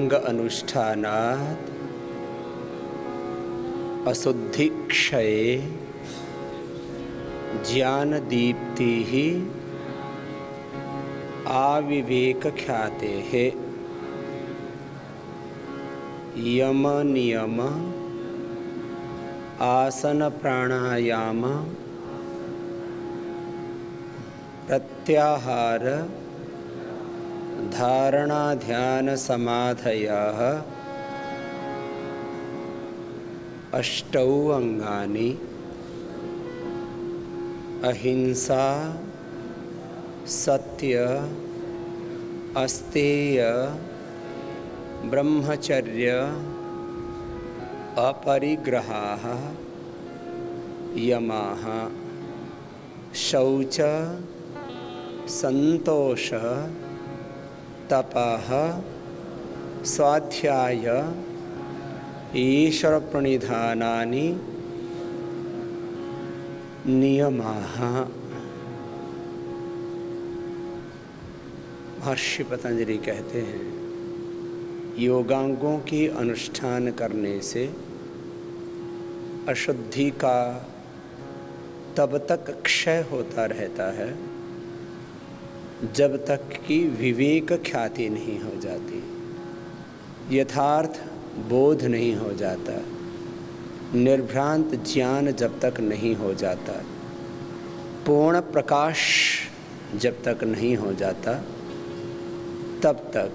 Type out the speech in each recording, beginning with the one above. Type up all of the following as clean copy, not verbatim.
योगांग अनुष्ठानात् अशुद्धि क्षये ज्ञान दीप्ति ही आविवेक ख्याते है। यम नियम आसन प्राणायाम प्रत्याहार धारणा ध्यान समाधयः अष्टौ अंगानि अहिंसा सत्य अस्तेय ब्रह्मचर्य अपरिग्रहाः यमाः शौच संतोष तपः स्वाध्याय ईश्वर प्रणिधानानि नियमाः। महर्षि पतंजलि कहते हैं योगांगों की अनुष्ठान करने से अशुद्धि का तब तक क्षय होता रहता है जब तक कि विवेक ख्याति नहीं हो जाती, यथार्थ बोध नहीं हो जाता, निर्भ्रांत ज्ञान जब तक नहीं हो जाता, पूर्ण प्रकाश जब तक नहीं हो जाता, तब तक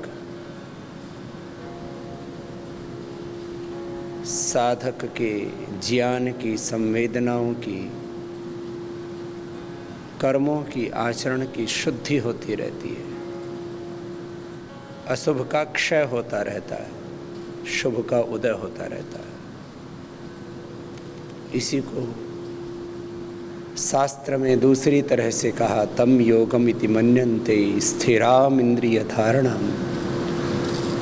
साधक के ज्ञान की, संवेदनाओं की, कर्मों की, आचरण की शुद्धि होती रहती है। अशुभ का क्षय होता रहता है, शुभ का उदय होता रहता है। इसी को शास्त्र में दूसरी तरह से कहा, तम योगम इति मन्यन्ते स्थिराम इंद्रिय धारणाम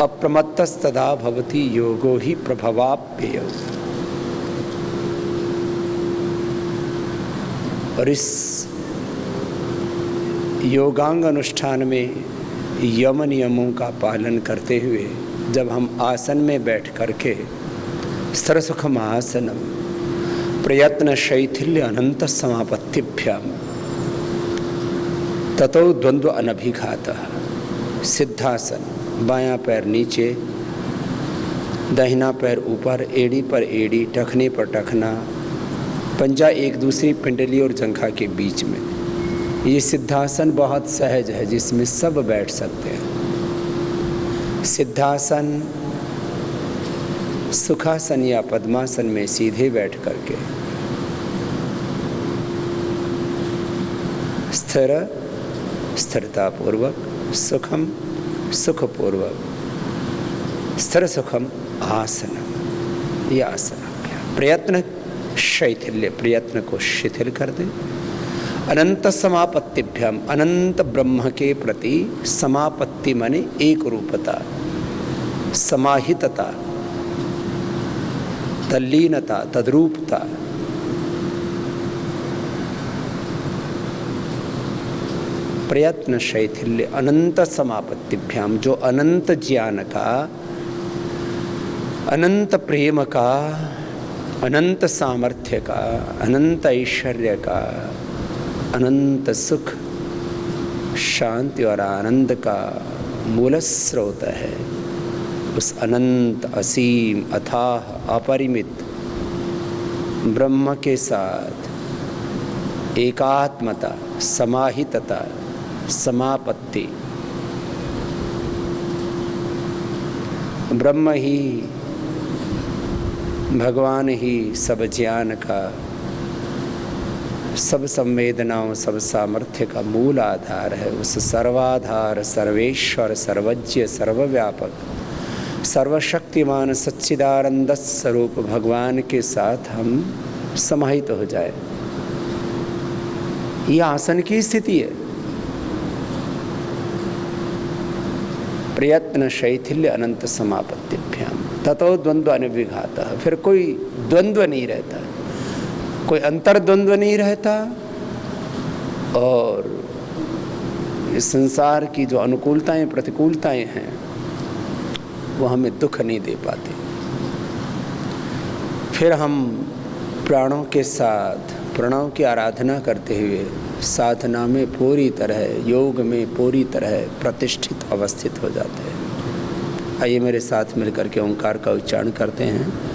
अप्रमत्तस्तदा भवति योगो ही प्रभवाप्यय। और इस योगांग अनुष्ठान में यम नियमों का पालन करते हुए जब हम आसन में बैठ करके सरसुखम आसनम प्रयत्न शैथिल्य अनंत समापत्तिभ्याम ततो द्वंद्व अनभिघातः। सिद्धासन, बायां पैर नीचे, दाहिना पैर ऊपर, एड़ी पर एड़ी, टखने पर टखना, पंजा एक दूसरी पिंडली और जंघा के बीच में। ये सिद्धासन बहुत सहज है जिसमें सब बैठ सकते हैं। सिद्धासन सुखासन या पद्मासन में सीधे बैठ करके स्थिर स्थिरतापूर्वक, सुखम सुखपूर्वक, स्थिर सुखम आसनम, यह आसन। प्रयत्न शैथिल्य, प्रयत्न को शिथिल कर दे। अनंत समापत्तिभ्याम, अनंत ब्रह्म के प्रति समापत्ति माने एक रूपता, समाहितता, तल्लीनता, तद्रूपता। प्रयत्न शैथिल्य अनंत समापत्तिभ्याम, जो अनंत ज्ञान का, अनंत प्रेम का, अनंत सामर्थ्य का, अनंत ऐश्वर्य का, अनंत सुख, शांति और आनंद का मूल स्रोत है। उस अनंत, असीम, अथाह, अपरिमित ब्रह्म के साथ एकात्मता, समाहितता, समापत्ति। ब्रह्म ही, भगवान ही सब ज्ञान का, सब संवेदनाओं, सब सामर्थ्य का मूल आधार है। उस सर्वाधार, सर्वेश्वर, सर्वज्ञ, सर्वव्यापक, सर्वशक्तिमान सच्चिदानंद स्वरूप भगवान के साथ हम समाहित हो जाए, यह आसन की स्थिति है। प्रयत्न शैथिल्य अनंत समापत्तिभ्याम ततो द्वंद्व अनभिघातः। फिर कोई द्वंद्व नहीं रहता, कोई अंतर्द्वंद्व नहीं रहता, और इस संसार की जो अनुकूलताएं प्रतिकूलताएं हैं वो हमें दुख नहीं दे पाते। फिर हम प्राणों के साथ प्रणव की आराधना करते हुए साधना में पूरी तरह, योग में पूरी तरह प्रतिष्ठित अवस्थित हो जाते हैं। आइए मेरे साथ मिलकर के ओंकार का उच्चारण करते हैं।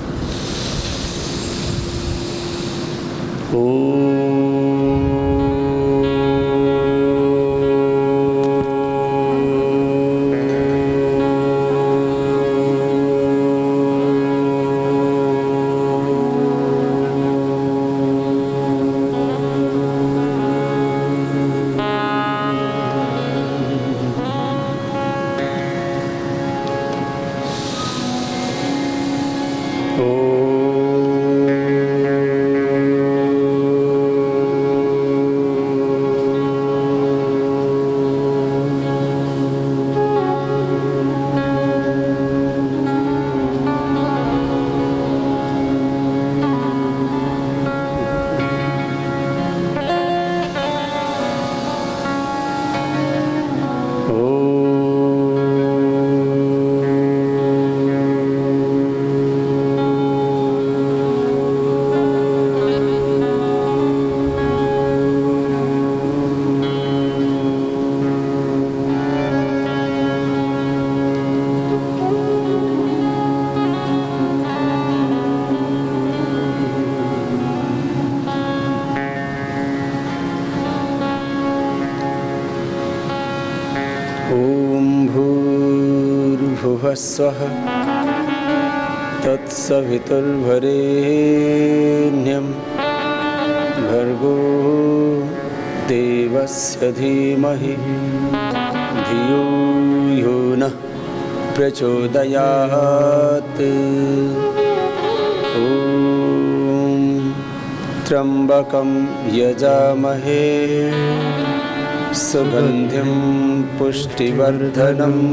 स्वः तत्सवितुर्वरेण्यं भर्गो देवस्य धीमहि धियो यो नः प्रचोदयात्। ॐ त्र्यम्बकं यजामहे सुगन्धिं पुष्टिवर्धनम्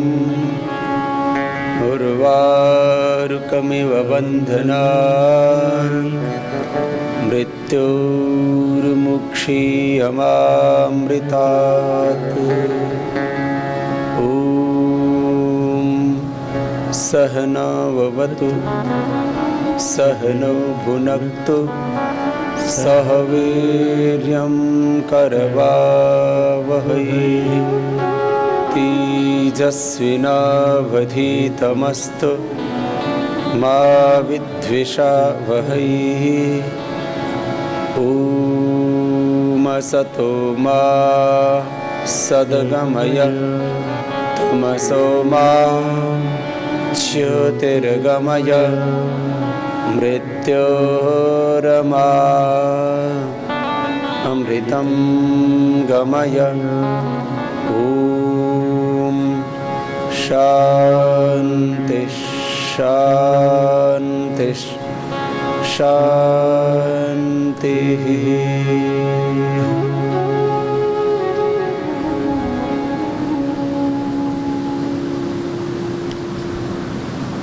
उर्वारुकमिव बन्धनान् मृत्योर्मुक्षीयमामृतात्। ॐ सहना भवतु सहनौ भुनक्तु सह वीर्यं करवावहै तेजस्विनावधीतमस्तु मा विद्विषावहै। ॐ असतो मा सद्गमय तमसो मा ज्योतिर्गमय मृत्योर्मा अमृतं गमय। शांति शांति शांति।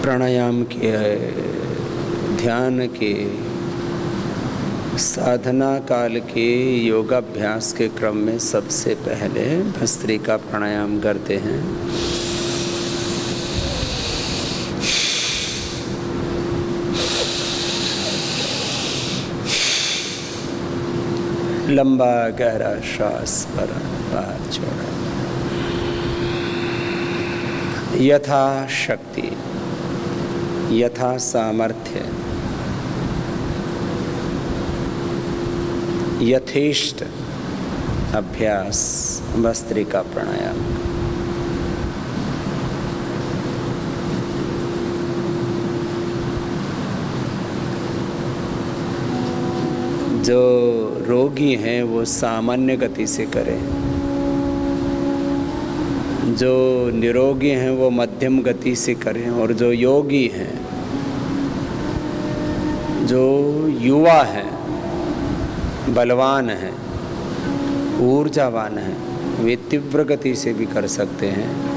प्राणायाम के, ध्यान के, साधना काल के योगाभ्यास के क्रम में सबसे पहले भस्त्रिका प्राणायाम करते हैं। लंबा गहरा श्वास भरा, बाहर छोड़ा। यथा शक्ति, यथा सामर्थ्य, यथेष्ट अभ्यास भस्त्रिका प्राणायाम। जो रोगी हैं वो सामान्य गति से करें, जो निरोगी हैं वो मध्यम गति से करें, और जो योगी हैं, जो युवा हैं, बलवान हैं, ऊर्जावान हैं, वे तीव्र गति से भी कर सकते हैं।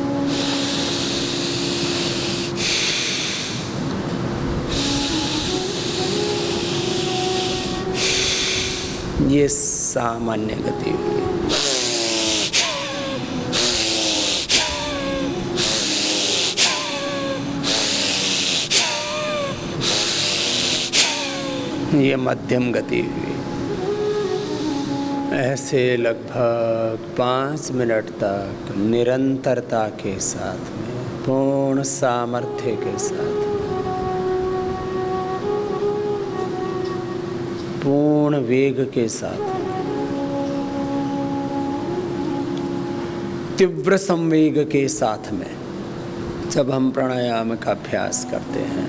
ये सामान्य गति हुई। ये मध्यम गति हुई। ऐसे लगभग 5 मिनट तक निरंतरता के साथ में, पूर्ण सामर्थ्य के साथ, पूर्ण वेग के साथ, तीव्र संवेग के साथ में जब हम प्राणायाम का अभ्यास करते हैं,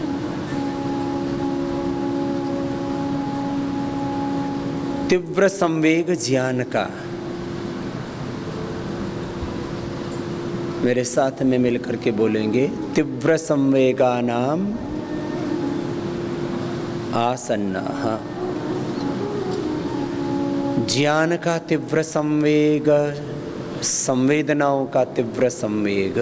तीव्र संवेग ज्ञान का, मेरे साथ में मिलकर के बोलेंगे, तीव्र संवेगानाम आसन्नः। ज्ञान का तीव्र संवेग, संवेदनाओं का तीव्र संवेग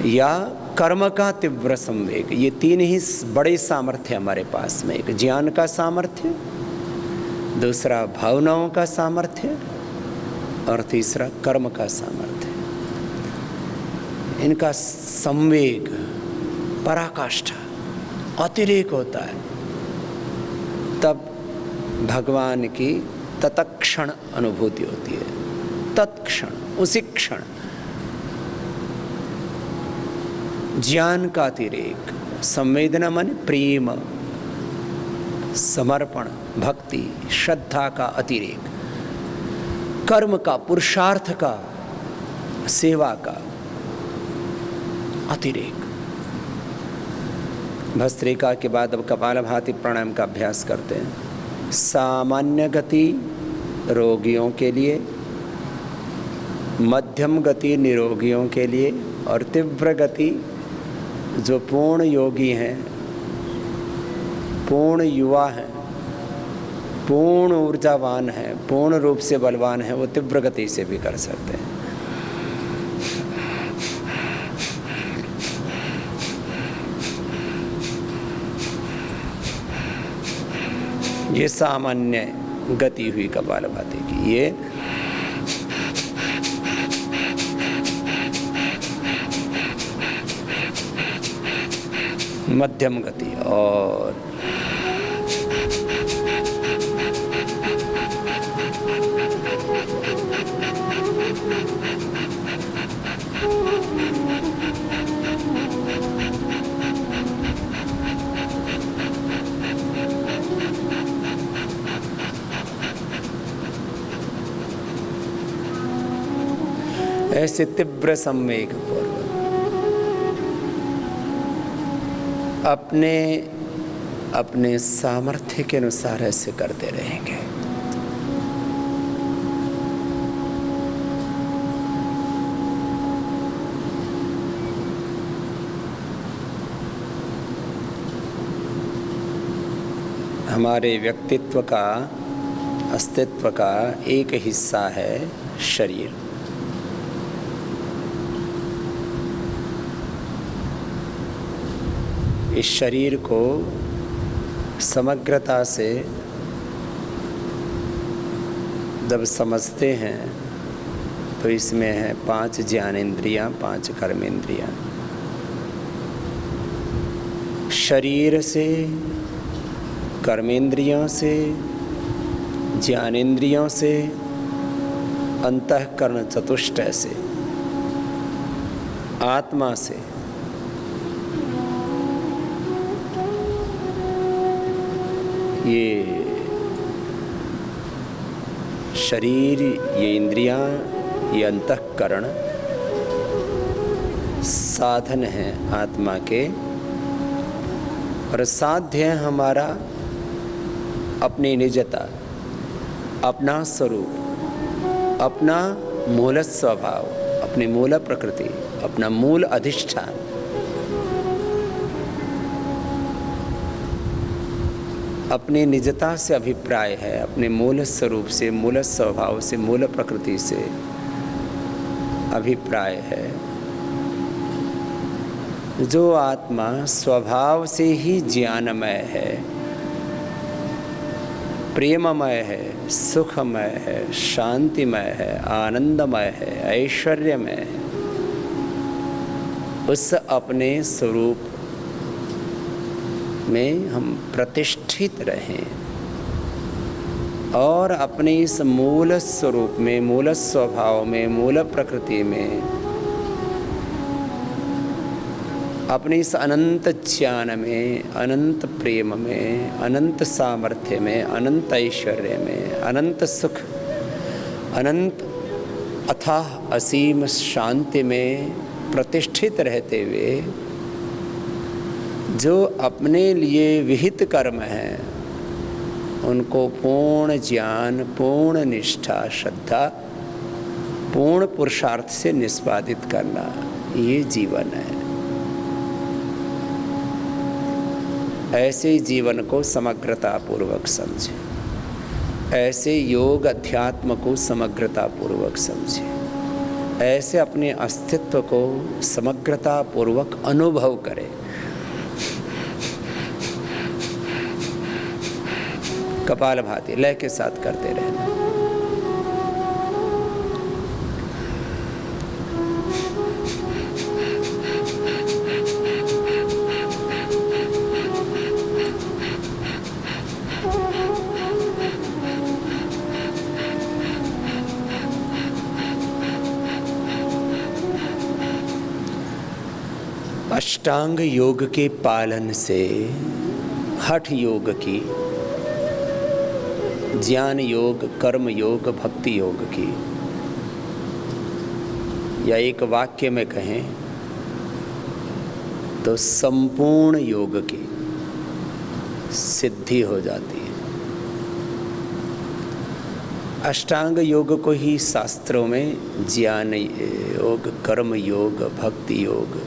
या कर्म का तीव्र संवेग, ये 3 ही बड़े सामर्थ्य हमारे पास में। एक ज्ञान का सामर्थ्य, दूसरा भावनाओं का सामर्थ्य और तीसरा कर्म का सामर्थ्य। इनका संवेग, पराकाष्ठा, अतिरेक होता है, तब भगवान की तत्क्षण अनुभूति होती है। तत्क्षण, उसी क्षण। ज्ञान का अतिरेक, संवेदना माने प्रेम, समर्पण, भक्ति, श्रद्धा का अतिरेक, कर्म का, पुरुषार्थ का, सेवा का अतिरेक। भस्त्रिका के बाद अब कपालभाति प्राणायाम का अभ्यास करते हैं। सामान्य गति रोगियों के लिए, मध्यम गति निरोगियों के लिए और तीव्र गति जो पूर्ण योगी हैं, पूर्ण युवा हैं, पूर्ण ऊर्जावान हैं, पूर्ण रूप से बलवान हैं, वो तीव्र गति से भी कर सकते हैं। ये सामान्य गति हुई कपालभाति की। ये मध्यम गति। और ऐसे तीव्र संवेग पूर्वक अपने सामर्थ्य के अनुसार ऐसे करते रहेंगे। हमारे व्यक्तित्व का, अस्तित्व का एक हिस्सा है शरीर। इस शरीर को समग्रता से जब समझते हैं तो इसमें है 5 ज्ञानेंद्रियां, 5 कर्मेंद्रियां। शरीर से, कर्मेंद्रियों से, ज्ञानेंद्रियों से, अंतःकरण चतुष्टय से, आत्मा से, ये शरीर, ये इंद्रियां, ये अंतःकरण साधन हैं आत्मा के, और साध्य है हमारा अपनी निजता, अपना स्वरूप, अपना मूल स्वभाव, अपनी मूल प्रकृति, अपना मूल अधिष्ठान। अपनी निजता से अभिप्राय है, अपने मूल स्वरूप से, मूल स्वभाव से, मूल प्रकृति से अभिप्राय है। जो आत्मा स्वभाव से ही ज्ञानमय है, प्रेममय है, सुखमय है, शांतिमय है, आनंदमय है, ऐश्वर्यमय है, उस अपने स्वरूप में हम प्रतिष्ठित रहें और अपने इस मूल स्वरूप में, मूल स्वभाव में, मूल प्रकृति में, अपने इस अनंत ज्ञान में, अनंत प्रेम में, अनंत सामर्थ्य में, अनंत ऐश्वर्य में, अनंत सुख, अनंत अथाह असीम शांति में प्रतिष्ठित रहते हुए जो अपने लिए विहित कर्म है उनको पूर्ण ज्ञान, पूर्ण निष्ठा, श्रद्धा, पूर्ण पुरुषार्थ से निष्पादित करना, ये जीवन है। ऐसे जीवन को समग्रता पूर्वक समझे, ऐसे योग अध्यात्म को समग्रता पूर्वक समझे, ऐसे अपने अस्तित्व को समग्रता पूर्वक अनुभव करें। कपालभाति लय के साथ करते रहना। अष्टांग योग के पालन से हठ योग की, ज्ञान योग, कर्म योग, भक्ति योग की, या एक वाक्य में कहें तो संपूर्ण योग की सिद्धि हो जाती है। अष्टांग योग को ही शास्त्रों में ज्ञान योग, कर्म योग, भक्ति योग,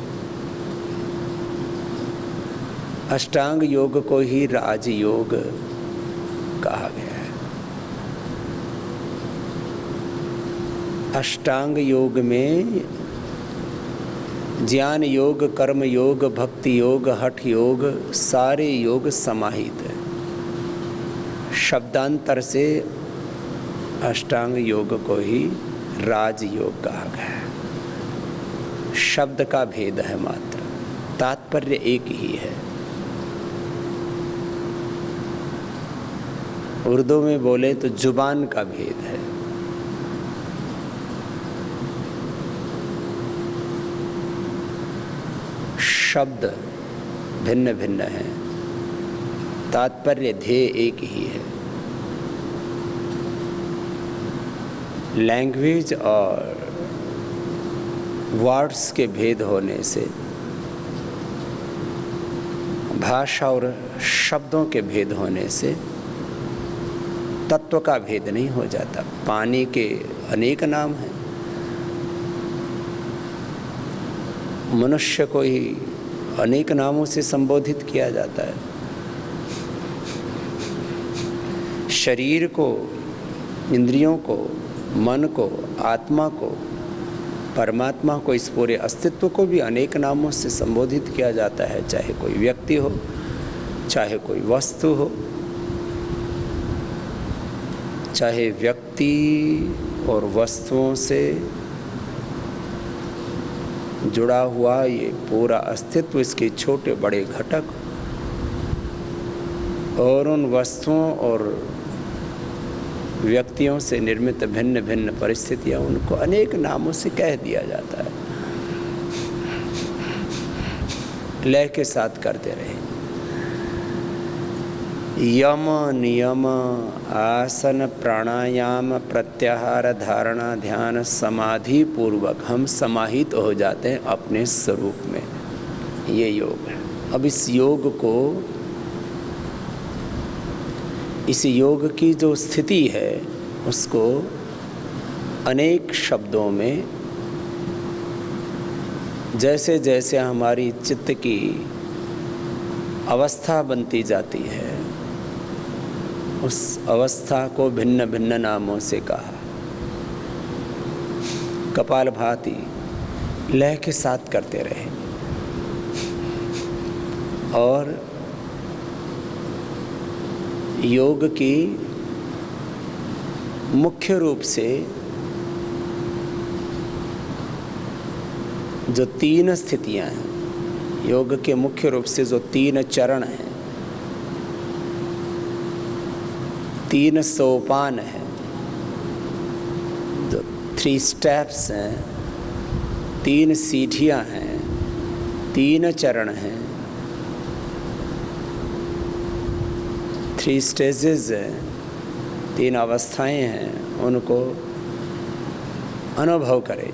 अष्टांग योग को ही राजयोग कहा गया है। अष्टांग योग में ज्ञान योग, कर्म योग, भक्ति योग, हठ योग, सारे योग समाहित है। शब्दांतर से अष्टांग योग को ही राजयोग कहा गया है। शब्द का भेद है मात्र, तात्पर्य एक ही है। उर्दू में बोले तो जुबान का भेद है। शब्द भिन्न भिन्न हैं, तात्पर्य ध्येय एक ही है। लैंग्वेज और वर्ड्स के भेद होने से, भाषा और शब्दों के भेद होने से तत्व का भेद नहीं हो जाता। पानी के अनेक नाम हैं, मनुष्य को ही अनेक नामों से संबोधित किया जाता है। शरीर को, इंद्रियों को, मन को, आत्मा को, परमात्मा को, इस पूरे अस्तित्व को भी अनेक नामों से संबोधित किया जाता है। चाहे कोई व्यक्ति हो, चाहे कोई वस्तु हो, चाहे व्यक्ति और वस्तुओं से जुड़ा हुआ ये पूरा अस्तित्व, इसके छोटे बड़े घटक और उन वस्तुओं और व्यक्तियों से निर्मित भिन्न भिन्न परिस्थितियां, उनको अनेक नामों से कह दिया जाता है। लय के साथ करते रहे। यम, नियम, आसन, प्राणायाम, प्रत्याहार, धारणा, ध्यान, समाधि पूर्वक हम समाहित हो जाते हैं अपने स्वरूप में। ये योग है। अब इस योग को, इस योग की जो स्थिति है उसको अनेक शब्दों में, जैसे जैसे हमारी चित्त की अवस्था बनती जाती है, उस अवस्था को भिन्न भिन्न नामों से कहा। कपालभाति लय के साथ करते रहे और योग की मुख्य रूप से जो तीन स्थितियां हैं, योग के मुख्य रूप से जो तीन चरण हैं, 3 सोपान हैं, जो 3 स्टेप्स हैं, 3 सीढ़ियां हैं, 3 चरण हैं, 3 स्टेजेस हैं, 3 अवस्थाएं हैं, उनको अनुभव करें।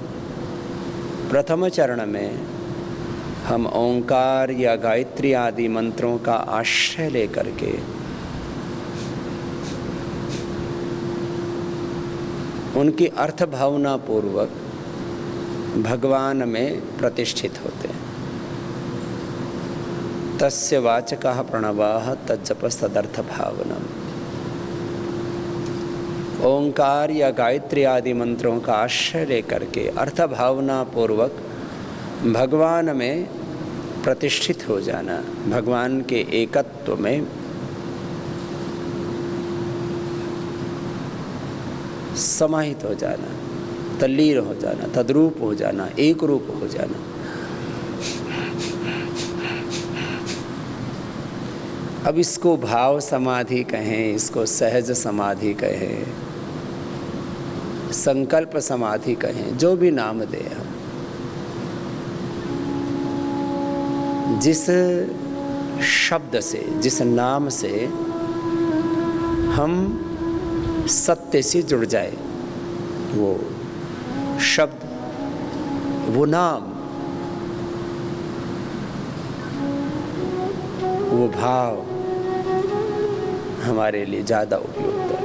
प्रथम चरण में हम ओंकार या गायत्री आदि मंत्रों का आश्रय लेकर के उनकी अर्थ भावना पूर्वक भगवान में प्रतिष्ठित होते हैं। तस्य वाचकः प्रणवः तज्जपस्तदर्थ भावनम्। ओंकार या गायत्री आदि मंत्रों का आश्रय लेकर के अर्थ भावना पूर्वक भगवान में प्रतिष्ठित हो जाना, भगवान के एकत्व में समाहित हो जाना, तल्लीन हो जाना, तद्रूप हो जाना, एक रूप हो जाना। अब इसको भाव समाधि कहें, इसको सहज समाधि कहें, संकल्प समाधि कहें, जो भी नाम दें हम, जिस शब्द से, जिस नाम से हम सत्य से जुड़ जाए, वो शब्द, वो नाम, वो भाव हमारे लिए ज़्यादा उपयुक्त है।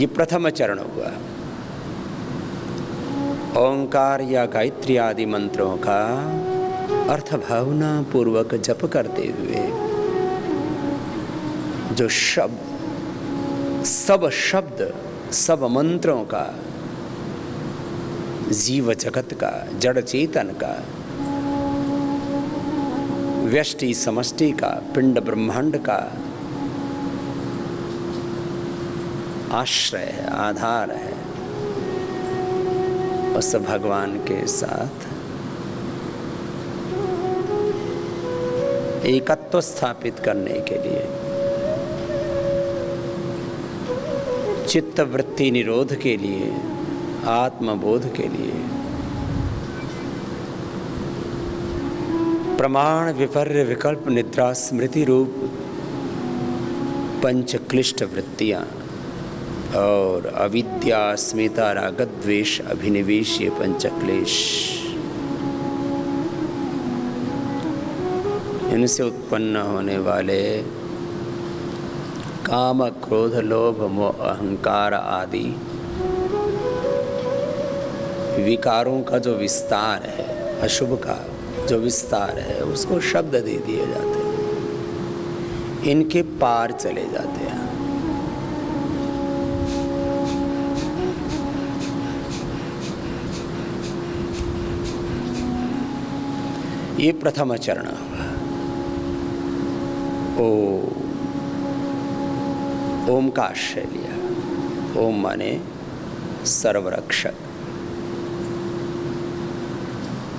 ये प्रथम चरण हुआ। ओंकार या गायत्री आदि मंत्रों का अर्थ भावना पूर्वक जप करते हुए जो शब्द, सब मंत्रों का, जीव जगत का, जड़ चेतन का, व्यष्टि समष्टि का, पिंड ब्रह्मांड का आश्रय है, आधार है, उस भगवान के साथ एकत्व स्थापित करने के लिए, चित्त वृत्ति निरोध के लिए, आत्मबोध के लिए, प्रमाण विपर्य विकल्प निद्रा स्मृति रूप पंच क्लिष्ट वृत्तियाँ और अविद्या अस्मिता राग द्वेष अभिनिवेश, ये पंचक्लेश, इनसे उत्पन्न होने वाले काम क्रोध लोभ मोह अहंकार आदि विकारों का जो विस्तार है, अशुभ का जो विस्तार है, उसको शब्द दे दिए जाते हैं, इनके पार चले जाते हैं। ये प्रथम चरण हुआ। ओम का आश्रय लिया। ओम माने सर्वरक्षक,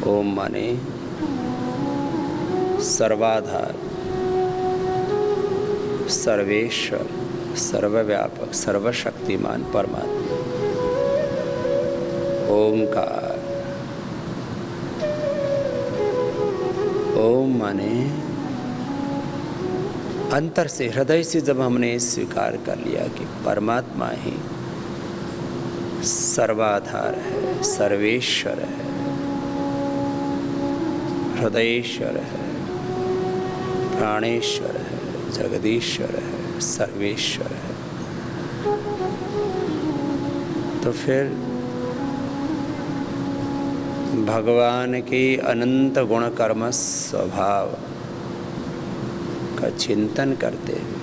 ओम माने सर्वाधार, सर्वेश्वर, सर्वव्यापक, सर्वशक्तिमान परमात्मा। ओंकार। ओम माने अंतर से, हृदय से जब हमने स्वीकार कर लिया कि परमात्मा ही सर्वाधार है, सर्वेश्वर है, हृदयेश्वर है, प्राणेश्वर है, जगदीश्वर है, सर्वेश्वर है, तो फिर भगवान के अनंत गुण कर्म स्वभाव का चिंतन करते हुए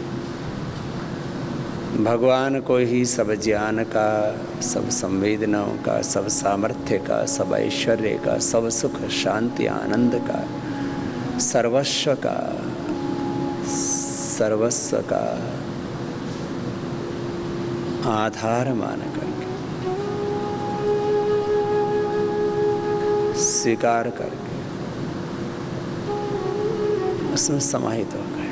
भगवान को ही सब ज्ञान का, सब संवेदनाओं का, सब सामर्थ्य का, सब ऐश्वर्य का, सब सुख शांति आनंद का, सर्वस्व का, सर्वस्व का आधार मान करके स्वीकार करके उसमें समाहित हो गए।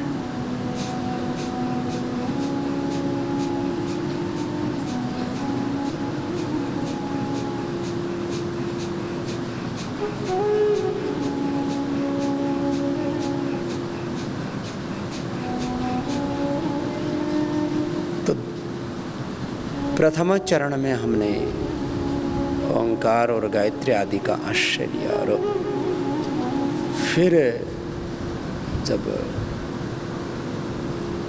प्रथम चरण में हमने ओंकार और गायत्री आदि का आश्रय लिया, और फिर जब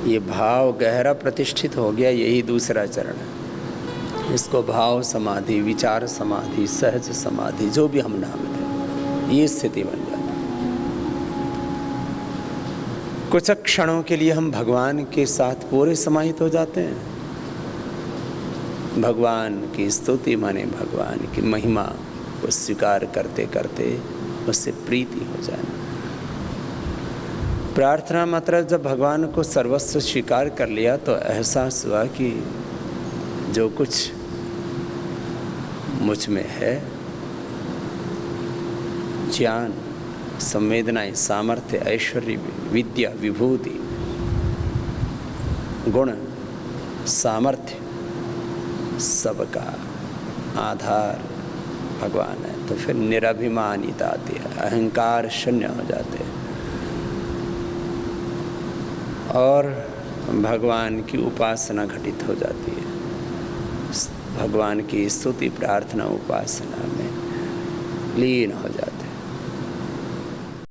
ये भाव गहरा प्रतिष्ठित हो गया, यही दूसरा चरण है। इसको भाव समाधि, विचार समाधि, सहज समाधि, जो भी हम नाम दें, ये स्थिति बन जाती। कुछ क्षणों के लिए हम भगवान के साथ पूरे समाहित हो जाते हैं। भगवान की स्तुति माने भगवान की महिमा को स्वीकार करते करते उससे प्रीति हो जाए। प्रार्थना मात्र जब भगवान को सर्वस्व स्वीकार कर लिया तो एहसास हुआ कि जो कुछ मुझ में है, ज्ञान, संवेदनाएं, सामर्थ्य, ऐश्वर्य, विद्या, विभूति, गुण, सामर्थ्य, सबका आधार भगवान है। तो फिर निराभिमानिता आती है, अहंकार शून्य हो जाते हैं और भगवान की उपासना घटित हो जाती है। भगवान की स्तुति, प्रार्थना, उपासना में लीन हो